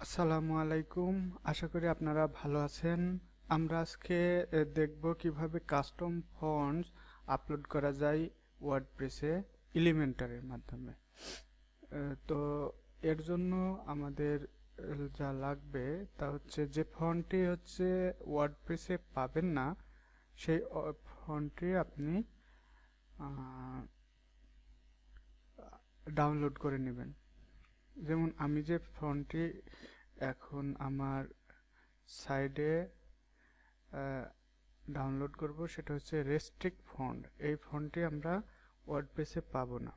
আসসালামু আলাইকুম। আশা করি আপনারা ভালো আছেন। আমরা আজকে দেখব কিভাবে কাস্টম ফন্টস আপলোড করা যায় ওয়ার্ডপ্রেসে এলিমেন্টরের মাধ্যমে। তো এর জন্য আমাদের যা লাগবে তা হচ্ছে যে ফন্টটি হচ্ছে ওয়ার্ডপ্রেসে পাবেন না সেই ফন্টটি আপনি ডাউনলোড করে নেবেন। যেমন আমি যে ফন্টটি এখন আমার সাইডে ডাউনলোড করব সেটা হচ্ছে রেস্ট্রিক্ট ফন্ট। এই ফন্টটি আমরা ওয়ার্ডপ্রেসে পাবো না,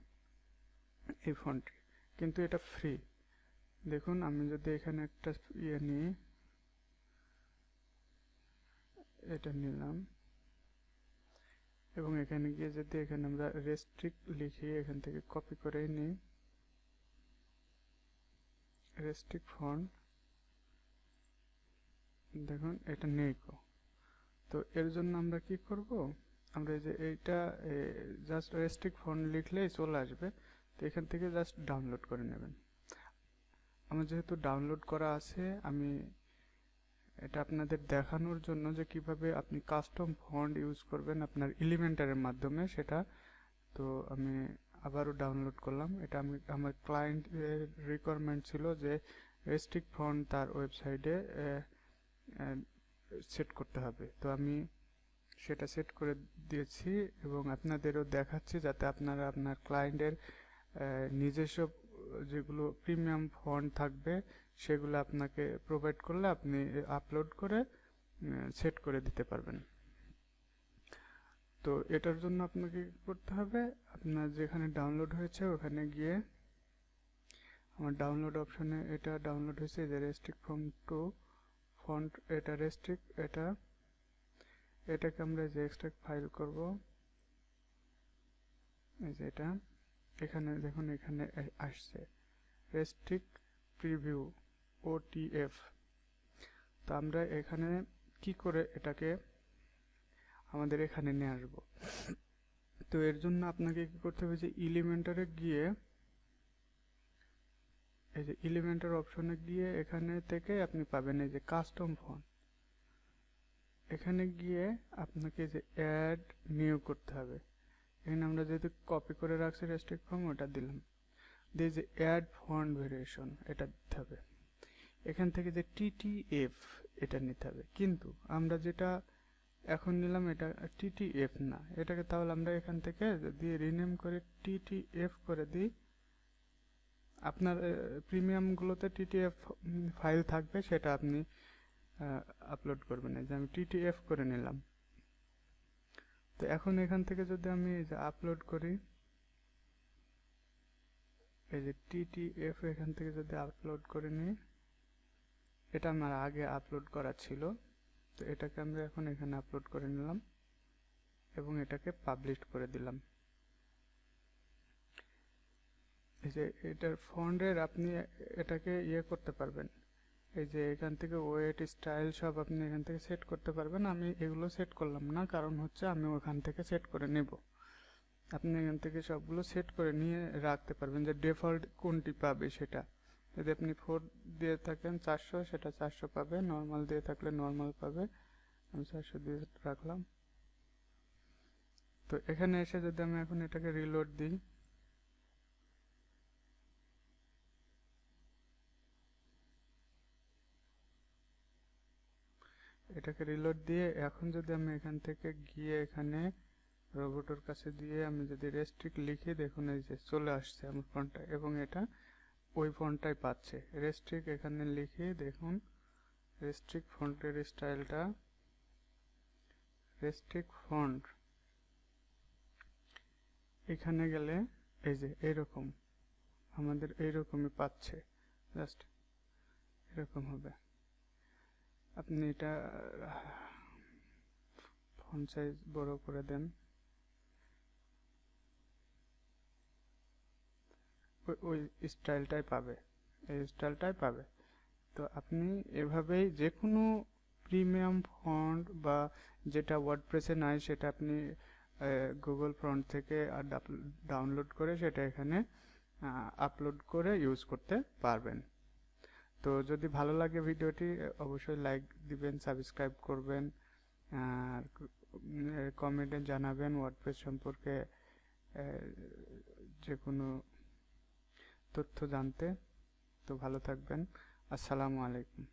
এই ফন্টটি, কিন্তু এটা ফ্রি। দেখুন, আমি যদি এখানে একটা নিই, এটা নিলাম এবং এখানে গিয়ে যদি এখানে আমরা রেস্ট্রিক্ট লিখি, এখান থেকে কপি করে নিই রেস্ট্রিক্ট ফন্ট, দেখুন এটা নেই। তো এর জন্য আমরা কি করব, আমরা এই যে এইটা জাস্ট রেস্ট্রিক্ট ফন্ট লিখলেই চলে আসবে। তো এখান থেকে জাস্ট ডাউনলোড করে নেবেন। আমার যেহেতু ডাউনলোড করা আছে, আমি এটা আপনাদের দেখানোর জন্য যে কিভাবে আপনি কাস্টম ফন্ট ইউজ করবেন আপনার এলিমেন্টরের মাধ্যমে সেটা। তো আমি আবারও ডাউনলোড করলাম। এটা আমি আমার ক্লায়েন্টের রিকোয়ারমেন্ট ছিল যে রেস্ট্রিক্ট ফন্ট তার ওয়েবসাইটে সেট করতে হবে। তো আমি সেটা সেট করে দিয়েছি এবং আপনাদেরও দেখাচ্ছি যাতে আপনারা আপনার ক্লায়েন্টের নিজস্ব যেগুলো প্রিমিয়াম ফন্ট থাকবে সেগুলো আপনাকে প্রোভাইড করলে আপনি আপলোড করে সেট করে দিতে পারবেন। তো এটার জন্য আপনাকে কি করতে হবে, আপনার যেখানে ডাউনলোড হয়েছে ওখানে গিয়ে আমার ডাউনলোড অপশনে এটা ডাউনলোড হয়েছে, যে রেস্ট্রিক্ট ফন্ট, এটা রেস্ট্রিক্ট, এটাকে আমরা যে এক্সট্রাক্ট ফাইল করব, এই যে এটা এখানে দেখুন, এখানে আসছে রেস্ট্রিক্ট প্রিভিউ ওটিএফ। তো আমরা এখানে কি করে এটাকে আমাদের এখানে নিয়ে আসব। তো এর জন্য আপনাকে কি করতে হবে, যে এলিমেন্টরে গিয়ে এই যে এলিমেন্টর অপশনে গিয়ে এখানে থেকে আপনি পাবেন এই যে কাস্টম ফন্ট। এখানে গিয়ে আপনাকে যে অ্যাড নিউ করতে হবে। এখানে আমরা যেহেতু কপি করে রাখছি রেস্ট্রিক্ট ফর্ম, ওটা দিলাম, দিয়ে যে অ্যাড ফন্ট ভেরিয়েশন এটা দিতে হবে। এখান থেকে যে টিটিএফ এটা নিতে হবে, কিন্তু আমরা যেটা এখন নিলাম এটা টিটিএফ না, এটাকে তাহলে আমরা এখান থেকে যদি রিনেম করে টিটিএফ করে দিই, আপনার প্রিমিয়ামগুলোতে টিটিএফ ফাইল থাকবে, সেটা আপনি আপলোড করবেন। এই যে আমি টিটিএফ করে নিলাম। তো এখন এখান থেকে যদি আমি এই যে আপলোড করি, এই যে টিটিএফ এখান থেকে যদি আপলোড করে নিই, এটা আমার আগে আপলোড করা ছিল, তো এটাকে আমরা এখন এখানে আপলোড করে নিলাম এবং এটাকে পাবলিশ করে দিলাম। এই যে এটার ফন্টের আপনি এটাকে করতে পারবেন, এই যে এখান থেকে ওয়েট স্টাইল সব আপনি এখান থেকে সেট করতে পারবেন। আমি এগুলো সেট করলাম না, কারণ হচ্ছে আমি ওখান থেকে সেট করে নেব। আপনি এখান থেকে সবগুলো সেট করে নিয়ে রাখতে পারবেন, যে ডিফল্ট কোনটি পাবে সেটা। যদি আপনি 4 দিয়ে থাকেন 400, সেটা 400 পাবে। নর্মাল দিয়ে থাকলে নর্মাল পাবে, আমি 400 দিয়ে রাখলাম। তো এখানে এসে যদি আমি এখন এটাকে রিলোড দিই, এটাকে রিলোড দিয়ে এখন যদি আমি এখান থেকে গিয়ে এখানে রোবটের কাছে দিয়ে আমি যদি রেস্ট্রিক্ট লিখি, দেখুন এই যে চলে আসছে আমার ফন্টটা, এবং এটা ওই ফন্টটাই পাচ্ছে। রেস্ট্রিক্ট এখানে লিখে দেখুন, রেস্ট্রিক্ট ফন্টের স্টাইলটা রেস্ট্রিক্ট ফন্ট, এখানে গেলে এই যে এইরকম আমাদের এইরকমই পাচ্ছে, জাস্ট এরকম হবে। আপনি এটা ফন্ট সাইজ বড় করে দেন, ওই স্টাইলটাই পাবে, এই স্টাইলটাই পাবে। তো আপনি এভাবেই যে কোনো প্রিমিয়াম ফন্ট বা যেটা ওয়ার্ডপ্রেসে নাই সেটা আপনি গুগল ফন্ট থেকে ডাউনলোড করে সেটা এখানে আপলোড করে ইউজ করতে পারবেন। তো যদি ভালো লাগে ভিডিওটি অবশ্যই লাইক দিবেন, সাবস্ক্রাইব করবেন, আর কমেন্টে জানাবেন ওয়ার্ডপ্রেস সম্পর্কে যে কোনো তথ্য জানতে। তো ভালো থাকবেন। আসসালামু আলাইকুম।